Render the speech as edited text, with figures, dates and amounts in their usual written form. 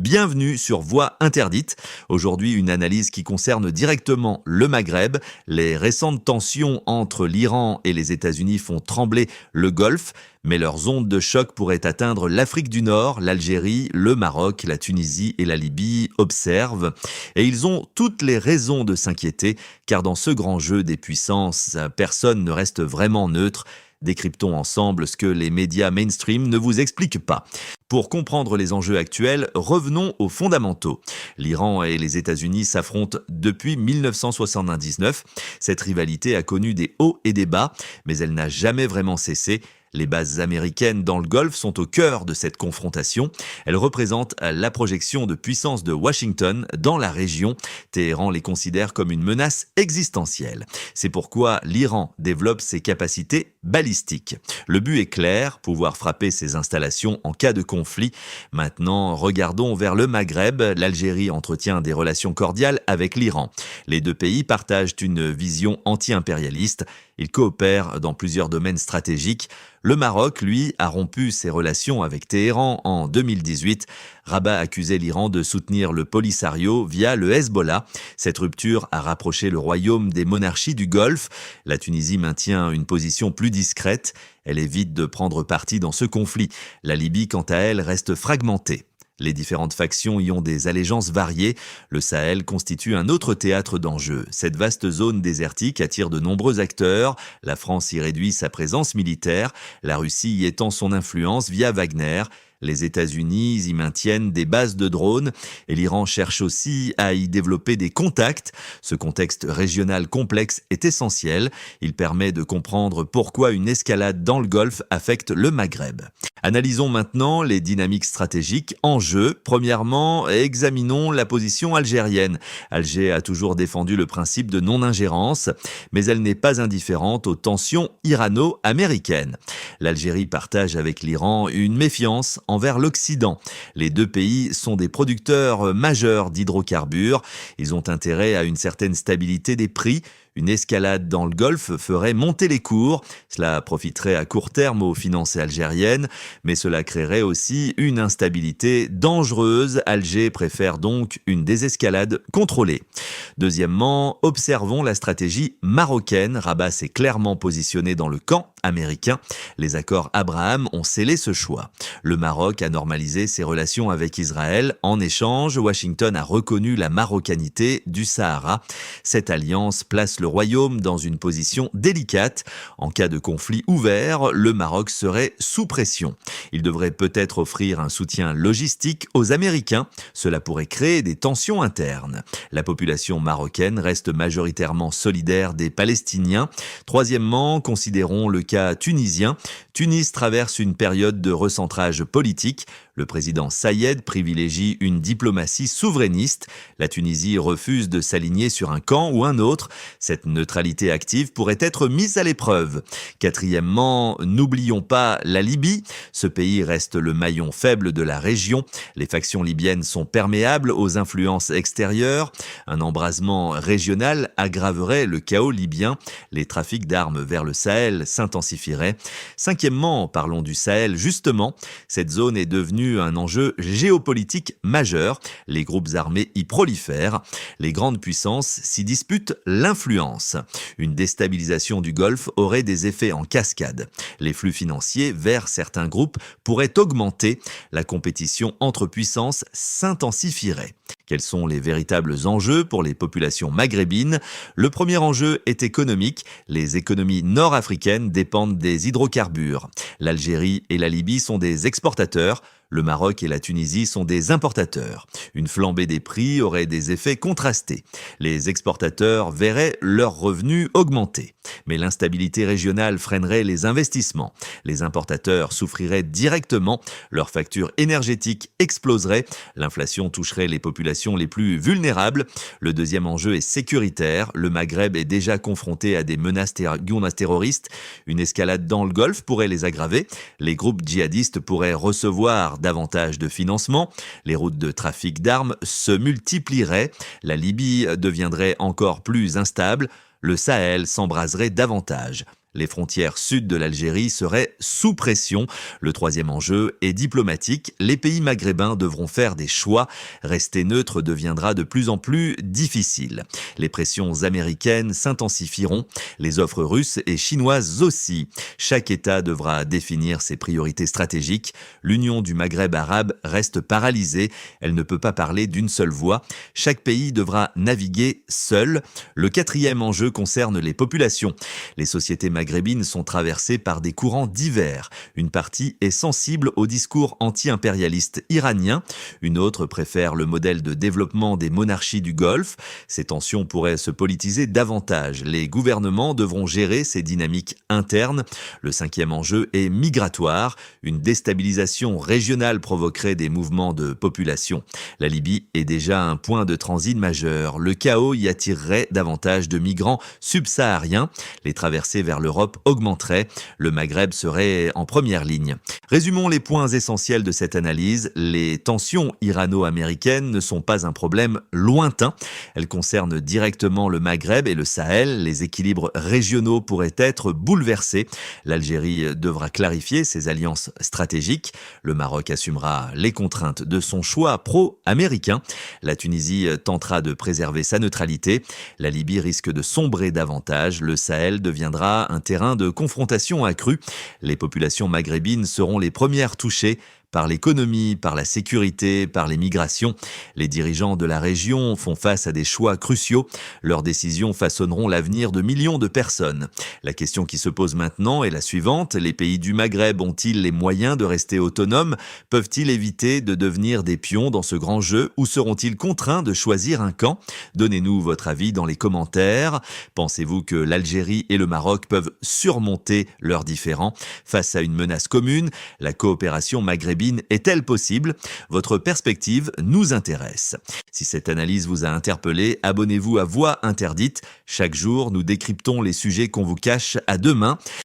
Bienvenue sur Voix interdite. Aujourd'hui, une analyse qui concerne directement le Maghreb. Les récentes tensions entre l'Iran et les États-Unis font trembler le Golfe, mais leurs ondes de choc pourraient atteindre l'Afrique du Nord, l'Algérie, le Maroc, la Tunisie et la Libye observent. Et ils ont toutes les raisons de s'inquiéter, car dans ce grand jeu des puissances, personne ne reste vraiment neutre. Décryptons ensemble ce que les médias mainstream ne vous expliquent pas. Pour comprendre les enjeux actuels, revenons aux fondamentaux. L'Iran et les États-Unis s'affrontent depuis 1979. Cette rivalité a connu des hauts et des bas, mais elle n'a jamais vraiment cessé. Les bases américaines dans le Golfe sont au cœur de cette confrontation. Elles représentent la projection de puissance de Washington dans la région. Téhéran les considère comme une menace existentielle. C'est pourquoi l'Iran développe ses capacités balistiques. Le but est clair, pouvoir frapper ses installations en cas de conflit. Maintenant, regardons vers le Maghreb. L'Algérie entretient des relations cordiales avec l'Iran. Les deux pays partagent une vision anti-impérialiste. Ils coopèrent dans plusieurs domaines stratégiques. Le Maroc, lui, a rompu ses relations avec Téhéran en 2018. Rabat accusait l'Iran de soutenir le Polisario via le Hezbollah. Cette rupture a rapproché le royaume des monarchies du Golfe. La Tunisie maintient une position plus discrète. Elle évite de prendre parti dans ce conflit. La Libye, quant à elle, reste fragmentée. Les différentes factions y ont des allégeances variées. Le Sahel constitue un autre théâtre d'enjeux. Cette vaste zone désertique attire de nombreux acteurs. La France y réduit sa présence militaire. La Russie y étend son influence via Wagner. Les États-Unis y maintiennent des bases de drones et l'Iran cherche aussi à y développer des contacts. Ce contexte régional complexe est essentiel. Il permet de comprendre pourquoi une escalade dans le Golfe affecte le Maghreb. Analysons maintenant les dynamiques stratégiques en jeu. Premièrement, examinons la position algérienne. Alger a toujours défendu le principe de non-ingérence, mais elle n'est pas indifférente aux tensions irano-américaines. L'Algérie partage avec l'Iran une méfiance envers l'Occident. Les deux pays sont des producteurs majeurs d'hydrocarbures. Ils ont intérêt à une certaine stabilité des prix. Une escalade dans le Golfe ferait monter les cours. Cela profiterait à court terme aux finances algériennes, mais cela créerait aussi une instabilité dangereuse. Alger préfère donc une désescalade contrôlée. Deuxièmement, observons la stratégie marocaine. Rabat s'est clairement positionné dans le camp américain. Les accords Abraham ont scellé ce choix. Le Maroc a normalisé ses relations avec Israël. En échange, Washington a reconnu la marocanité du Sahara. Cette alliance place le royaume dans une position délicate. En cas de conflit ouvert, le Maroc serait sous pression. Il devrait peut-être offrir un soutien logistique aux Américains. Cela pourrait créer des tensions internes. La population marocaine reste majoritairement solidaire des Palestiniens. Troisièmement, considérons le cas tunisien. Tunis traverse une période de recentrage politique. Le président Sayed privilégie une diplomatie souverainiste. La Tunisie refuse de s'aligner sur un camp ou un autre. Cette neutralité active pourrait être mise à l'épreuve. Quatrièmement, n'oublions pas la Libye. Ce pays reste le maillon faible de la région. Les factions libyennes sont perméables aux influences extérieures. Un embrasement régional aggraverait le chaos libyen. Les trafics d'armes vers le Sahel s'intensifieraient. Cinquièmement, parlons du Sahel justement. Cette zone est devenue un enjeu géopolitique majeur. Les groupes armés y prolifèrent. Les grandes puissances s'y disputent l'influence. Une déstabilisation du Golfe aurait des effets en cascade. Les flux financiers vers certains groupes pourraient augmenter. La compétition entre puissances s'intensifierait. Quels sont les véritables enjeux pour les populations maghrébines? Le premier enjeu est économique. Les économies nord-africaines dépendent des hydrocarbures. L'Algérie et la Libye sont des exportateurs. Le Maroc et la Tunisie sont des importateurs. Une flambée des prix aurait des effets contrastés. Les exportateurs verraient leurs revenus augmenter. Mais l'instabilité régionale freinerait les investissements. Les importateurs souffriraient directement. Leurs factures énergétiques exploseraient. L'inflation toucherait les populations les plus vulnérables. Le deuxième enjeu est sécuritaire. Le Maghreb est déjà confronté à des menaces terroristes. Une escalade dans le Golfe pourrait les aggraver. Les groupes djihadistes pourraient recevoir davantage de financement. Les routes de trafic d'armes se multiplieraient. La Libye deviendrait encore plus instable. Le Sahel s'embraserait davantage. Les frontières sud de l'Algérie seraient sous pression. Le troisième enjeu est diplomatique. Les pays maghrébins devront faire des choix. Rester neutre deviendra de plus en plus difficile. Les pressions américaines s'intensifieront, les offres russes et chinoises aussi. Chaque État devra définir ses priorités stratégiques. L'Union du Maghreb arabe reste paralysée. Elle ne peut pas parler d'une seule voix. Chaque pays devra naviguer seul. Le quatrième enjeu concerne les populations. Les sociétés maghrébines sont traversées par des courants divers. Une partie est sensible au discours anti-impérialiste iranien. Une autre préfère le modèle de développement des monarchies du Golfe. Ces tensions pourraient se politiser davantage. Les gouvernements devront gérer ces dynamiques internes. Le cinquième enjeu est migratoire. Une déstabilisation régionale provoquerait des mouvements de population. La Libye est déjà un point de transit majeur. Le chaos y attirerait davantage de migrants subsahariens. Les traversées vers l'Europe augmenteraient. Le Maghreb serait en première ligne. Résumons les points essentiels de cette analyse. Les tensions irano-américaines ne sont pas un problème lointain. Elles concernent directement le Maghreb et le Sahel. Les équilibres régionaux pourraient être bouleversés. L'Algérie devra clarifier ses alliances stratégiques. Le Maroc assumera les contraintes de son choix pro-américain. La Tunisie tentera de préserver sa neutralité. La Libye risque de sombrer davantage. Le Sahel deviendra un terrain de confrontation accrue. Les populations maghrébines seront les premières touchées par l'économie, par la sécurité, par les migrations. Les dirigeants de la région font face à des choix cruciaux. Leurs décisions façonneront l'avenir de millions de personnes. La question qui se pose maintenant est la suivante. Les pays du Maghreb ont-ils les moyens de rester autonomes? Peuvent-ils éviter de devenir des pions dans ce grand jeu ou seront-ils contraints de choisir un camp? Donnez-nous votre avis dans les commentaires. Pensez-vous que l'Algérie et le Maroc peuvent surmonter leurs différends face à une menace commune? La coopération maghrébine est-elle possible? Votre perspective nous intéresse. Si cette analyse vous a interpellé, abonnez-vous à Voix interdite. Chaque jour, nous décryptons les sujets qu'on vous cache à deux mains.